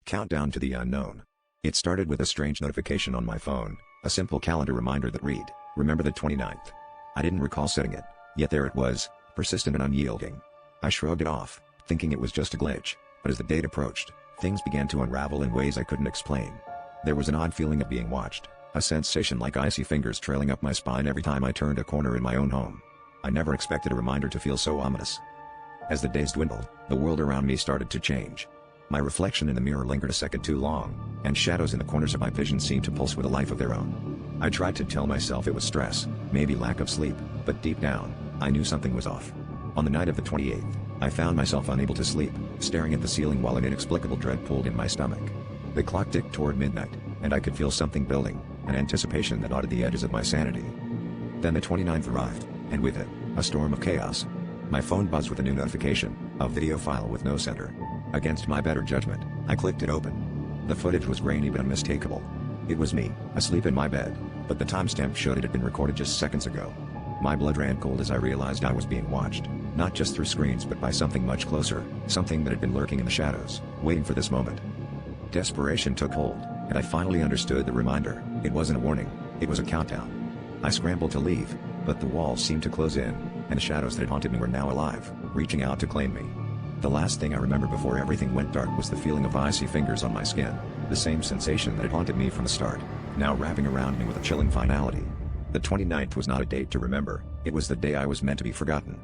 Countdown to the unknown. It started with a strange notification on my phone, a simple calendar reminder that read, "Remember the 29th." I didn't recall setting it, yet there it was, persistent and unyielding. I shrugged it off, thinking it was just a glitch, but as the date approached, things began to unravel in ways I couldn't explain. There was an odd feeling of being watched, a sensation like icy fingers trailing up my spine every time I turned a corner in my own home. I never expected a reminder to feel so ominous. As the days dwindled, the world around me started to change. My reflection in the mirror lingered a second too long, and shadows in the corners of my vision seemed to pulse with a life of their own. I tried to tell myself it was stress, maybe lack of sleep, but deep down, I knew something was off. On the night of the 28th, I found myself unable to sleep, staring at the ceiling while an inexplicable dread pulled in my stomach. The clock ticked toward midnight, and I could feel something building, an anticipation that gnawed at the edges of my sanity. Then the 29th arrived, and with it, a storm of chaos. My phone buzzed with a new notification, a video file with no sender. Against my better judgment, I clicked it open. The footage was grainy but unmistakable. It was me, asleep in my bed, but the timestamp showed it had been recorded just seconds ago. My blood ran cold as I realized I was being watched, not just through screens but by something much closer, something that had been lurking in the shadows, waiting for this moment. Desperation took hold, and I finally understood the reminder. It wasn't a warning, it was a countdown. I scrambled to leave, but the walls seemed to close in, and the shadows that had haunted me were now alive, reaching out to claim me. The last thing I remember before everything went dark was the feeling of icy fingers on my skin, the same sensation that had haunted me from the start, now wrapping around me with a chilling finality. The 29th was not a date to remember, it was the day I was meant to be forgotten.